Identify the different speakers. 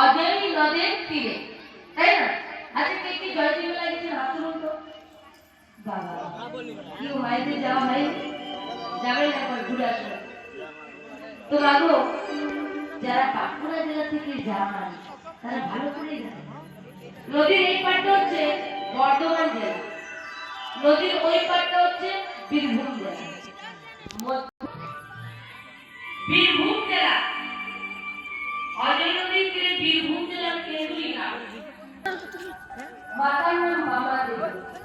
Speaker 1: অজয় নদের তীরে, তাই না? আচ্ছা কে কি জয় দিবে লাগিয়েছে হাত তুলুন তো। বাবা কি হয়তো যাওয়া হয়, যাবে না, একবার ঘুরে আসবে। তো বাবু যারা বাঁকুড়া জেলা থেকে যান তারা ভালো করেই জানে নদীর এই পাড়টা হচ্ছে বর্ধমান জেলা, নদীর ওই পাড়টা হচ্ছে বীরভূম জেলা। বীরভূম জেলা অজয় নদীর তীরে বীরভূম জেলার কেন্দ্রীয় নাম মাতার নাম মামা দেবী।